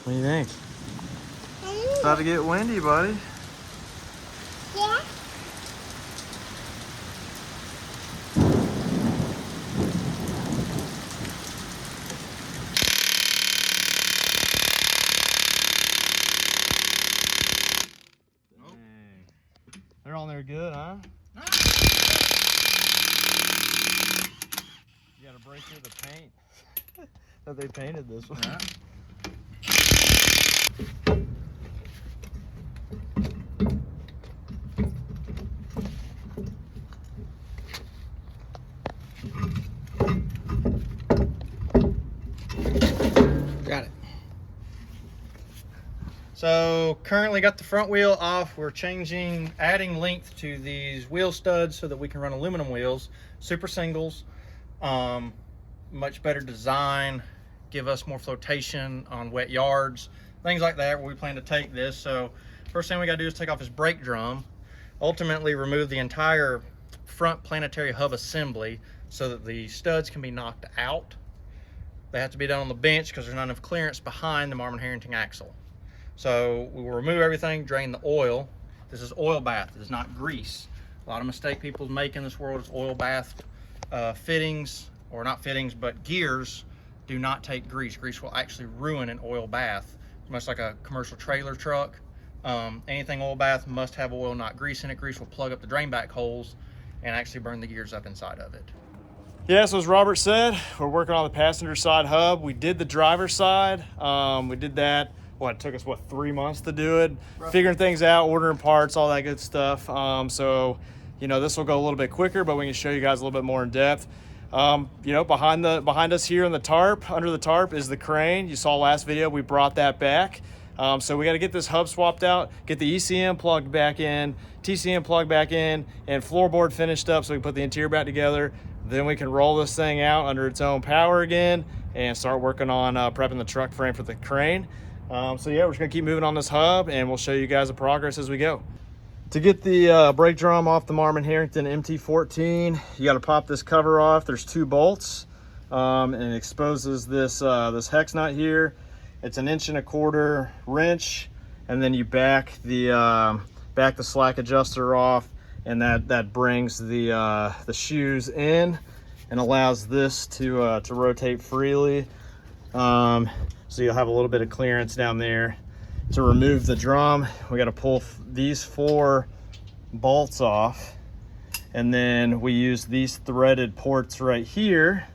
What do you think? It's about to get windy, buddy. Yeah. Dang. They're on there good, huh? You gotta break through the paint that they painted this one. Yeah. Got it. So currently got the front wheel off. We're adding length to these wheel studs so that we can run aluminum wheels, super singles, much better design, give us more flotation on wet yards, things like that where we plan to take this. So first thing we gotta do is take off this brake drum, ultimately remove the entire front planetary hub assembly so that the studs can be knocked out. They have to be done on the bench because there's not enough clearance behind the Marmon Herrington axle. So we will remove everything, drain the oil. This is oil bath, it is not grease. A lot of mistake people make in this world is oil bath fittings, or not fittings, but gears do not take grease. Grease will actually ruin an oil bath. It's much like a commercial trailer truck. Anything oil bath must have oil, not grease in it. Grease will plug up the drain back holes and actually burn the gears up inside of it. Yeah, so as Robert said, we're working on the passenger side hub. We did the driver's side. We did that, it took us, 3 months to do it? Roughly. Figuring things out, ordering parts, all that good stuff. So, this will go a little bit quicker, but we can show you guys a little bit more in depth. Behind us here on the tarp, under the tarp is the crane. You saw last video, we brought that back. So we got to get this hub swapped out, get the ECM plugged back in, TCM plugged back in, and floorboard finished up so we can put the interior back together. Then we can roll this thing out under its own power again and start working on prepping the truck frame for the crane. So yeah, we're just gonna keep moving on this hub and we'll show you guys the progress as we go. To get the brake drum off the Marmon Herrington MT-14, you gotta pop this cover off. There's 2 bolts and it exposes this, this hex nut here. It's an 1.25 inch wrench, and then you back the slack adjuster off, and that brings the shoes in and allows this to rotate freely. So you'll have a little bit of clearance down there. To remove the drum, we got to pull these 4 bolts off, and then we use these threaded ports right here.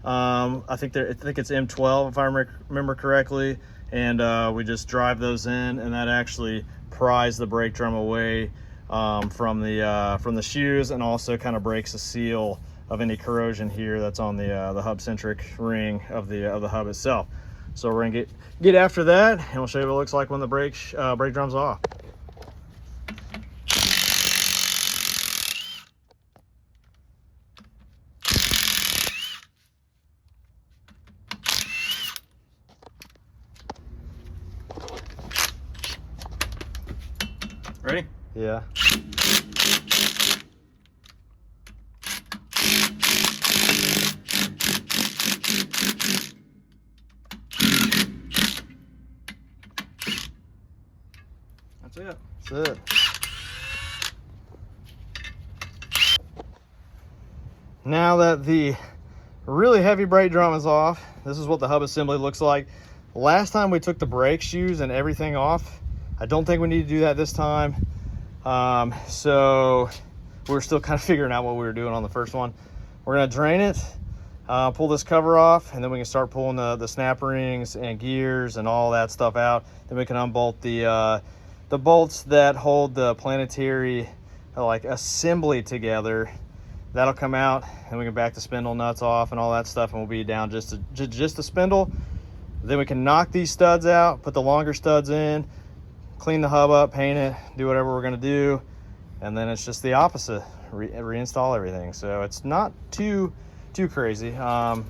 I think it's M12 if I remember correctly, and we just drive those in, and that actually pries the brake drum away from the shoes, and also kind of breaks the seal of any corrosion here that's on the hub centric ring of the hub itself. So we're gonna get after that, and we'll show you what it looks like when the brake drum's off. Ready? Yeah. That's it. That's it. Now that the really heavy brake drum is off, this is what the hub assembly looks like. Last time we took the brake shoes and everything off. I don't think we need to do that this time. So we're still kind of figuring out what we were doing on the first one. We're gonna drain it, pull this cover off, and then we can start pulling the snap rings and gears and all that stuff out. Then we can unbolt the bolts that hold the planetary assembly together. That'll come out, and we can back the spindle nuts off and all that stuff, and we'll be down just the spindle. Then we can knock these studs out, put the longer studs in, clean the hub up, paint it, do whatever we're gonna do, and then it's just the opposite, reinstall everything. So it's not too crazy.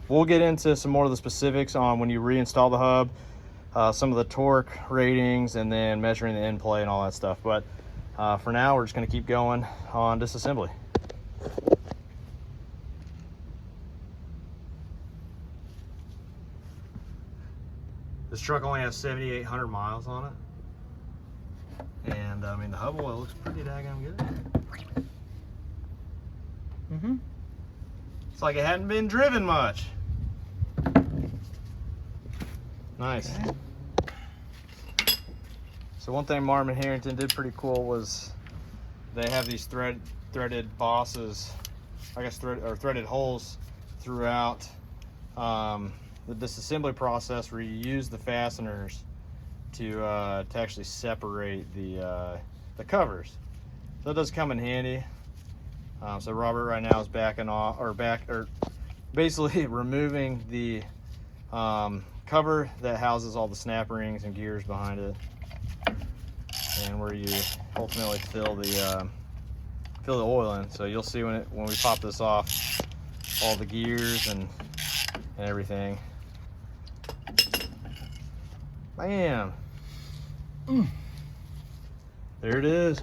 We'll get into some more of the specifics on when you reinstall the hub, some of the torque ratings, and then measuring the end play and all that stuff. But for now, we're just gonna keep going on disassembly. This truck only has 7,800 miles on it. And I mean, the hub oil looks pretty daggone good. Mm-hmm. It's like it hadn't been driven much. Nice. Okay. So one thing Marmon Herrington did pretty cool was they have these threaded bosses, I guess threaded holes throughout the disassembly process where you use the fasteners to actually separate the covers. So it does come in handy. So Robert right now is basically removing the cover that houses all the snap rings and gears behind it, and where you ultimately fill the oil in. So you'll see when we pop this off, all the gears and everything. Bam. There it is.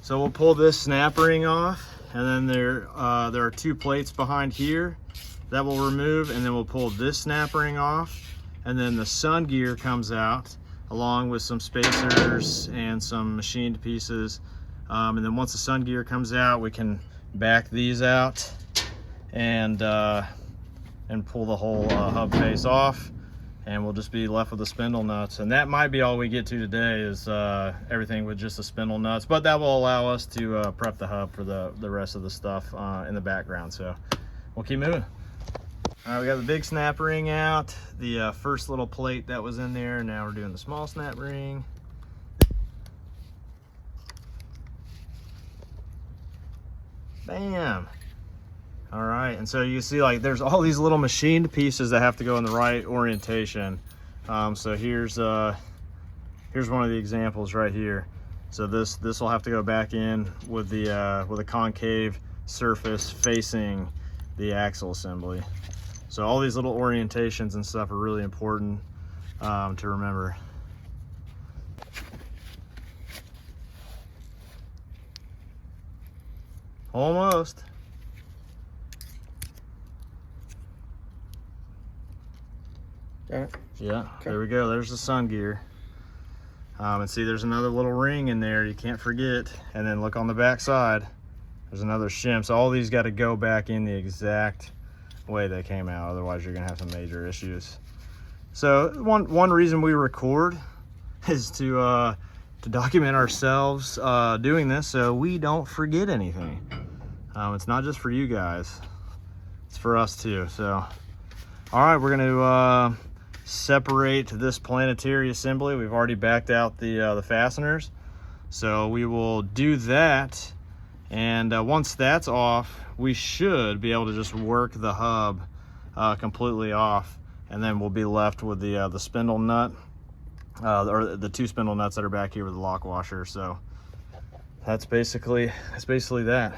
So we'll pull this snap ring off, and then there are two plates behind here that we'll remove, and then we'll pull this snap ring off, and then the sun gear comes out along with some spacers and some machined pieces. And then once the sun gear comes out, we can back these out and pull the whole hub face off, and we'll just be left with the spindle nuts. And that might be all we get to today, is everything with just the spindle nuts, but that will allow us to prep the hub for the rest of the stuff in the background. So we'll keep moving. All right, we got the big snap ring out, the first little plate that was in there. Now we're doing the small snap ring. Bam. All right, and so you see, like, there's all these little machined pieces that have to go in the right orientation. So here's one of the examples right here. So this will have to go back in with a concave surface facing the axle assembly. So all these little orientations and stuff are really important to remember. Almost. Got it? Yeah, okay. There we go. There's the sun gear. And see, there's another little ring in there you can't forget. And then look on the back side, there's another shim. So all these got to go back in the exact way they came out, otherwise you're gonna have some major issues. So one reason we record is to document ourselves doing this, so we don't forget anything. It's not just for you guys, it's for us too. So all right, we're gonna separate this planetary assembly. We've already backed out the fasteners, so we will do that. And once that's off, we should be able to just work the hub completely off, and then we'll be left with the spindle nut, or the two spindle nuts that are back here with the lock washer. So that's basically that.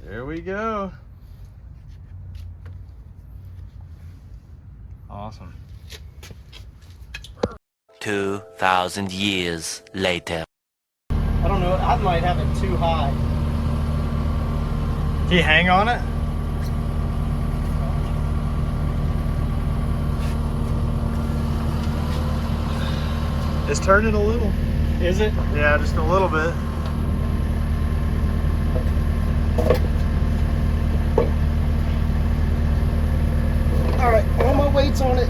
There we go. Awesome. 2,000 years later. I don't know, I might have it too high. Can you hang on it? It's turning a little. Is it? Yeah, just a little bit. All right, all my weight's on it.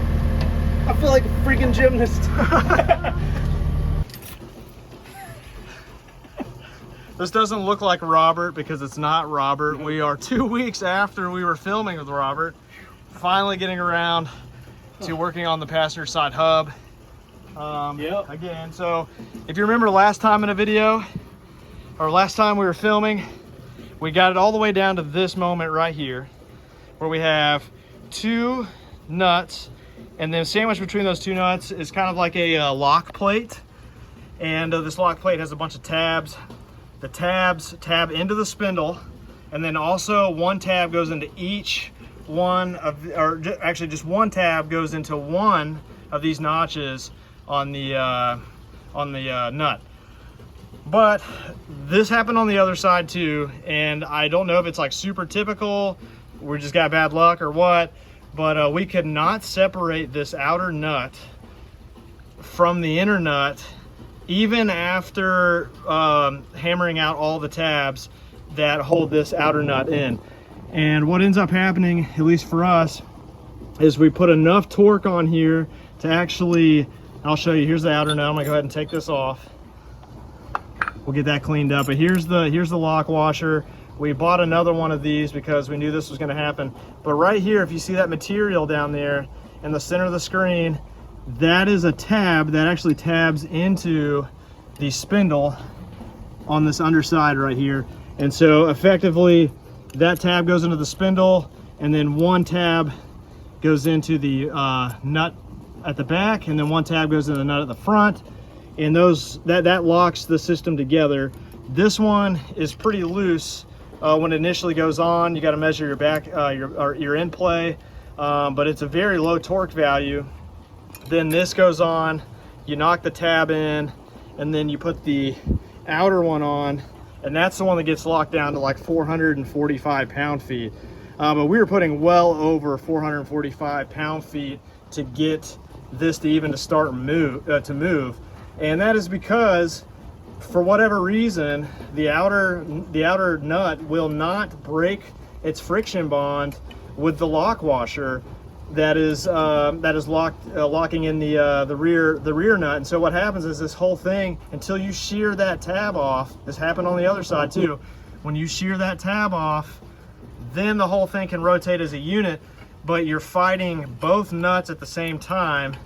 I feel like a freaking gymnast. This doesn't look like Robert because it's not Robert. We are 2 weeks after we were filming with Robert, finally getting around to working on the passenger side hub. Yep. Again, so if you remember last time in a video, or last time we were filming, we got it all the way down to this moment right here, where we have 2 nuts, and then sandwiched between those 2 nuts is kind of like a lock plate. And this lock plate has a bunch of tabs. The tabs tab into the spindle, and then also 1 tab goes into each one of, or actually just 1 tab goes into one of these notches on the nut. But this happened on the other side too, and I don't know if it's like super typical, we just got bad luck or what, but we could not separate this outer nut from the inner nut even after hammering out all the tabs that hold this outer nut in. And what ends up happening, at least for us, is we put enough torque on here to actually, I'll show you, here's the outer nut. I'm gonna go ahead and take this off. We'll get that cleaned up, but here's the lock washer. We bought another one of these because we knew this was gonna happen. But right here, if you see that material down there in the center of the screen, that is a tab that actually tabs into the spindle on this underside right here. And so effectively, that tab goes into the spindle, and then 1 tab goes into the nut at the back, and then 1 tab goes into the nut at the front, and that locks the system together. This one is pretty loose when it initially goes on. You got to measure your back, your end play, but it's a very low torque value. Then this goes on, you knock the tab in, and then you put the outer one on, and that's the one that gets locked down to like 445 pound-feet. But we were putting well over 445 pound-feet to get this to even start to move. And that is because, for whatever reason, the outer nut will not break its friction bond with the lock washer that is locking in the rear nut. And so what happens is this whole thing, until you shear that tab off, this happened on the other side too, when you shear that tab off, then the whole thing can rotate as a unit, but you're fighting both nuts at the same time,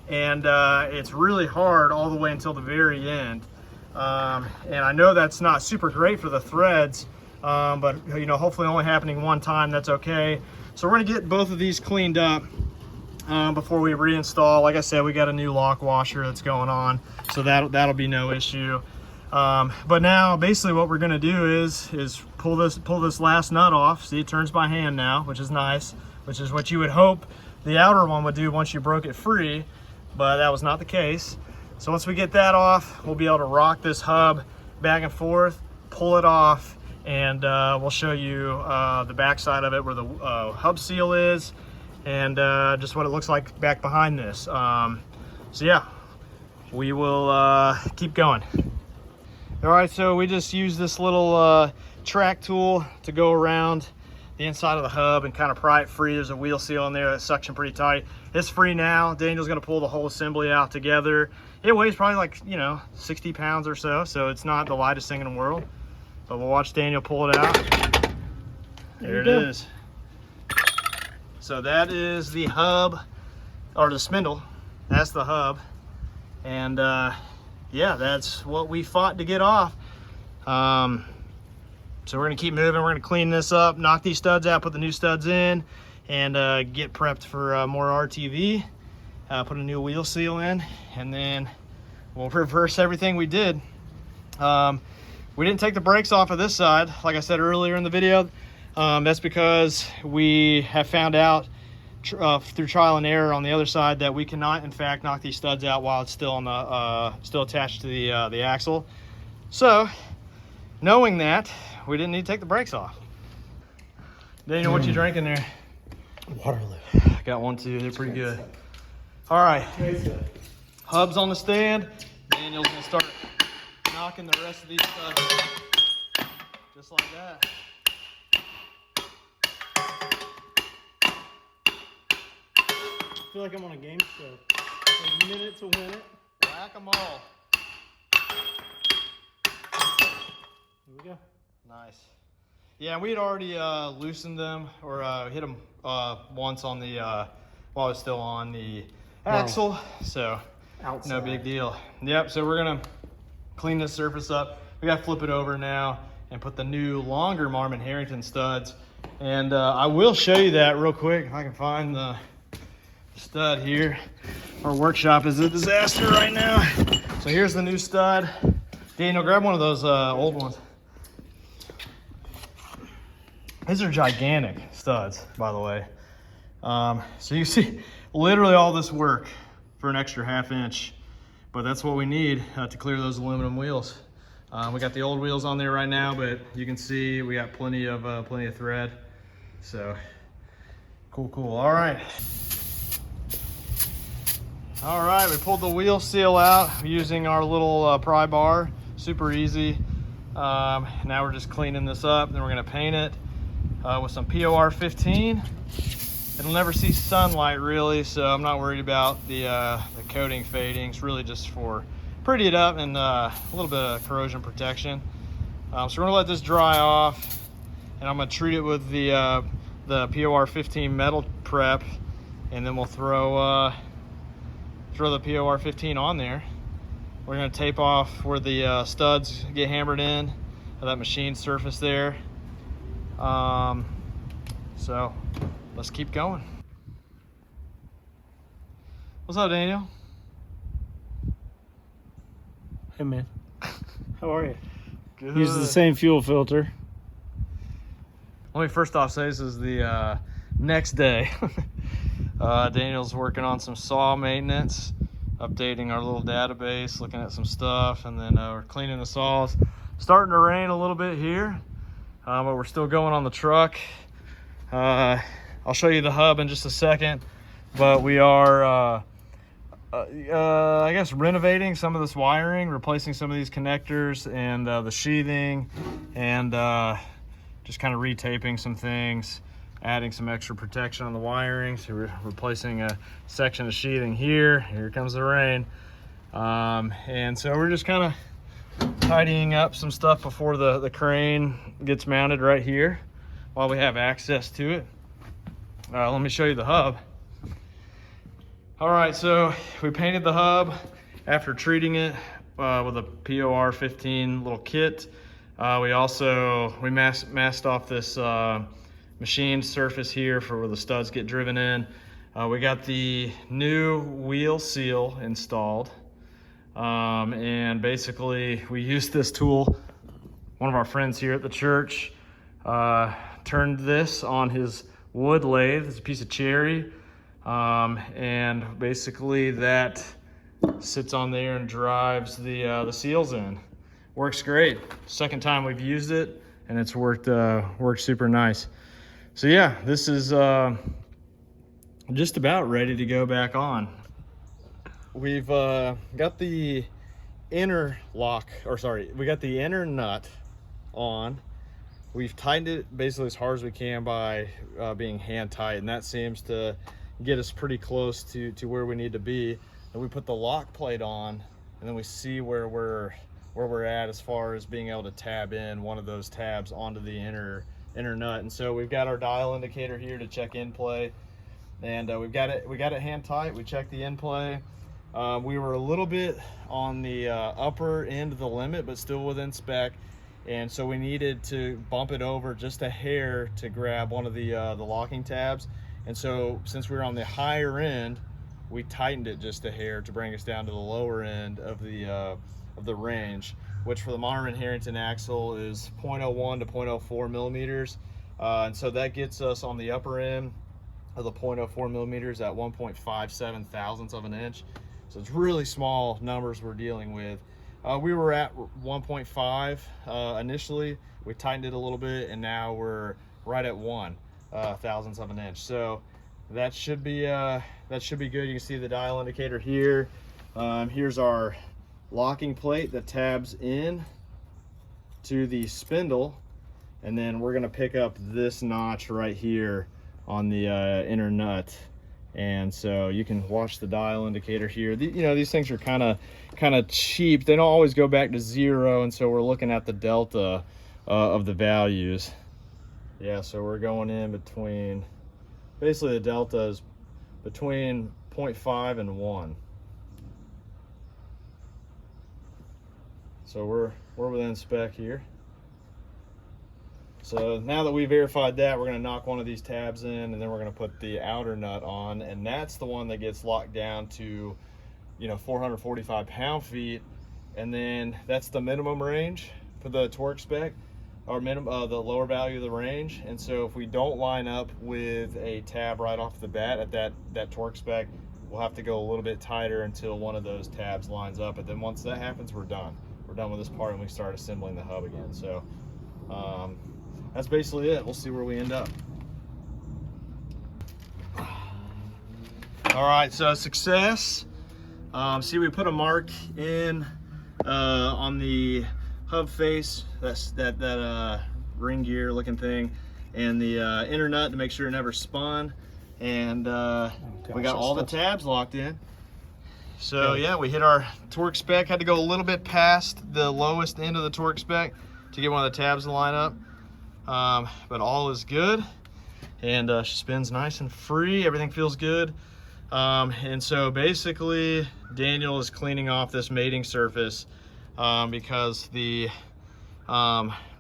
and it's really hard all the way until the very end. And I know that's not super great for the threads, but you know, hopefully only happening 1 time, that's okay. So we're gonna get both of these cleaned up before we reinstall. Like I said, we got a new lock washer that's going on, so that'll be no issue. But now basically what we're gonna do is pull this last nut off. See, it turns by hand now, which is nice, which is what you would hope the outer one would do once you broke it free, but that was not the case. So once we get that off, we'll be able to rock this hub back and forth, pull it off, and we'll show you the back side of it, where the hub seal is, and just what it looks like back behind this. So yeah, we will keep going. All right, so we just use this little track tool to go around the inside of the hub and kind of pry it free. There's a wheel seal in there that's suctioned pretty tight. It's free now. Daniel's gonna pull the whole assembly out together. It weighs probably like, you know, 60 pounds or so, so it's not the lightest thing in the world. But we'll watch Daniel pull it out. There it is. So that is the hub, or the spindle. That's the hub. And yeah, that's what we fought to get off. So we're gonna keep moving. We're gonna clean this up, knock these studs out, put the new studs in, and get prepped for more RTV. Put a new wheel seal in, and then we'll reverse everything we did. We didn't take the brakes off of this side, like I said earlier in the video. That's because we have found out through trial and error on the other side that we cannot, in fact, knock these studs out while it's still on the still attached to the axle. So, knowing that, we didn't need to take the brakes off. Daniel, what you drinking there? Waterloo. Got one too. They're pretty good. All right. Hub's on the stand. Daniel's gonna start knocking the rest of these studs out. Just like that. I feel like I'm on a game show. A minute to win it. Whack 'em all. Here we go. Nice. Yeah, we had already loosened them, or hit them once on the while it was still on the axle. So outside. No big deal. Yep, so we're gonna clean this surface up. We gotta flip it over now and put the new longer Marmon Herrington studs. And I will show you that real quick if I can find the stud here. Our workshop is a disaster right now. So here's the new stud. Daniel, grab one of those old ones. These are gigantic studs, by the way. So you see literally all this work for an extra 1/2 inch, but that's what we need to clear those aluminum wheels. We got the old wheels on there right now, but you can see we got plenty of thread. So cool. All right, we pulled the wheel seal out using our little pry bar. Super easy. Now we're just cleaning this up, then we're gonna paint it with some PUG. It'll never see sunlight really, so I'm not worried about the coating fading. It's really just for pretty it up and a little bit of corrosion protection. So we're gonna let this dry off, and I'm gonna treat it with the PUG metal prep, and then we'll throw the PUG on there. We're gonna tape off where the studs get hammered in, that machine surface there. So let's keep going. What's up, Daniel? Hey man, how are you? Good. Use the same fuel filter. Let me first off say this is the next day. Daniel's working on some saw maintenance, updating our little database, looking at some stuff, and then we're cleaning the saws. Starting to rain a little bit here, but we're still going on the truck. I'll show you the hub in just a second, but we are I guess renovating some of this wiring, replacing some of these connectors and the sheathing, and just kind of retaping some things, adding some extra protection on the wiring. So we're replacing a section of sheathing here. Here comes the rain. And so we're just kind of tidying up some stuff before the crane gets mounted right here while we have access to it. Let me show you the hub. All right, so we painted the hub after treating it with a PUG little kit. We masked off this machined surface here for where the studs get driven in. We got the new wheel seal installed. And basically we used this tool. One of our friends here at the church turned this on his wood lathe. It's a piece of cherry. And basically that sits on there and drives the seals in. Works great. Second time we've used it, and it's worked super nice. So yeah, this is just about ready to go back on. We've got the inner lock, or sorry, we got the inner nut on. We've tightened it basically as hard as we can by being hand tight, and that seems to get us pretty close to where we need to be. And we put the lock plate on, and then we see where we're at as far as being able to tab in one of those tabs onto the inner nut. And so we've got our dial indicator here to check in play, and we got it hand tight. We checked the in play. We were a little bit on the upper end of the limit, but still within spec. And so we needed to bump it over just a hair to grab one of the locking tabs. And so since we were on the higher end, we tightened it just a hair to bring us down to the lower end of the range, which for the Marmon Herrington axle is 0.01 to 0.04 millimeters. And so that gets us on the upper end of the 0.04 millimeters at 1.57 thousandths of an inch. So it's really small numbers we're dealing with. We were at 1.5 initially. We tightened it a little bit, and now we're right at 1 thousandths of an inch. So that should be good. You can see the dial indicator here. Here's our locking plate that tabs in to the spindle, and then we're gonna pick up this notch right here on the inner nut. And so you can watch the dial indicator here. You know, these things are kind of cheap. They don't always go back to 0, and so we're looking at the delta of the values. Yeah, so we're going in between, basically the delta is between 0.5 and 1. So we're within spec here. So now that we verified that, we're going to knock one of these tabs in, and then we're going to put the outer nut on, and that's the one that gets locked down to, you know, 445 pound-feet, and then that's the minimum range for the torque spec, or minimum the lower value of the range. And so if we don't line up with a tab right off the bat at that torque spec, we'll have to go a little bit tighter until one of those tabs lines up, and then once that happens, we're done with this part, and we start assembling the hub again. So that's basically it. We'll see where we end up. All right, so success. See, we put a mark in on the hub face, that's that ring gear looking thing, and the inner nut to make sure it never spun, and we got all the tabs locked in. So yeah, we hit our torque spec. Had to go a little bit past the lowest end of the torque spec to get one of the tabs to line up, but all is good, and she spins nice and free. Everything feels good. And so basically Daniel is cleaning off this mating surface because the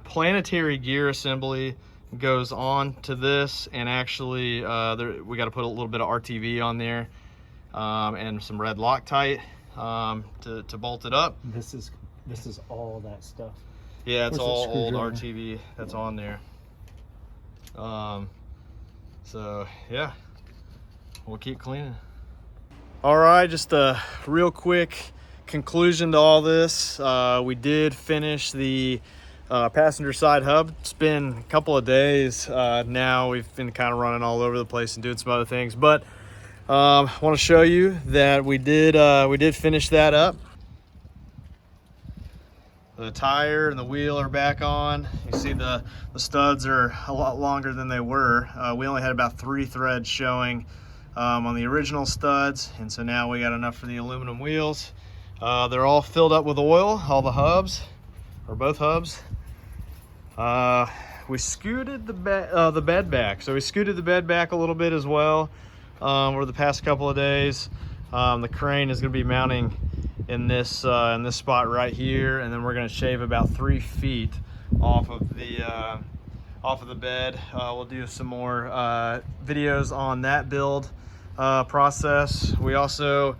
planetary gear assembly goes on to this, and actually we got to put a little bit of RTV on there, and some red Loctite to bolt it up. This is all that stuff. Yeah, it's Where's all old screwdriver? RTV that's on there. So yeah, we'll keep cleaning. All right, just a real quick conclusion to all this. We did finish the passenger side hub. It's been a couple of days now. We've been kind of running all over the place and doing some other things, but I want to show you that we did finish that up. The tire and the wheel are back on. You see the studs are a lot longer than they were. We only had about 3 threads showing on the original studs, and so now we got enough for the aluminum wheels. They're all filled up with oil, all the hubs, or both hubs. We scooted the bed back. So we scooted the bed back a little bit as well over the past couple of days. The crane is going to be mounting in this spot right here, and then we're going to shave about 3 feet off of the bed. We'll do some more videos on that build process. We also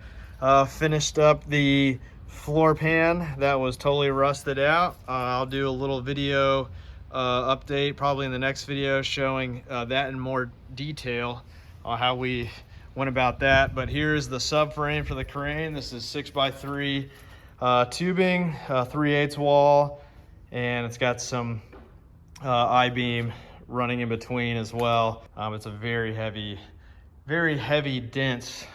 finished up the floor pan that was totally rusted out. I'll do a little video update probably in the next video showing that in more detail on how we went about that. But here's the subframe for the crane. This is 6x3 tubing, 3/8 wall, and it's got some I-beam running in between as well. It's a very heavy, dense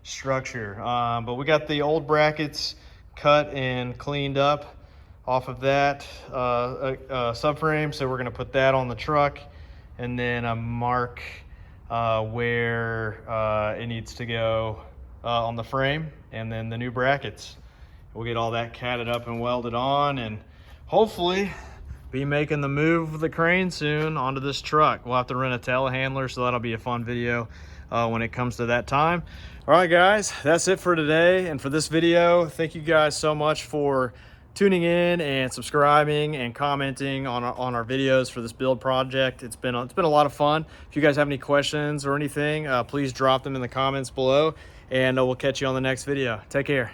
structure. But we got the old brackets cut and cleaned up off of that subframe, so we're going to put that on the truck, and then mark where it needs to go on the frame, and then the new brackets. We'll get all that catted up and welded on, and hopefully be making the move of the crane soon onto this truck. We'll have to rent a telehandler, so that'll be a fun video when it comes to that time. All right, guys, that's it for today and for this video. Thank you guys so much for tuning in and subscribing and commenting on our videos for this build project. It's been a lot of fun. If you guys have any questions or anything, please drop them in the comments below, and we'll catch you on the next video. Take care.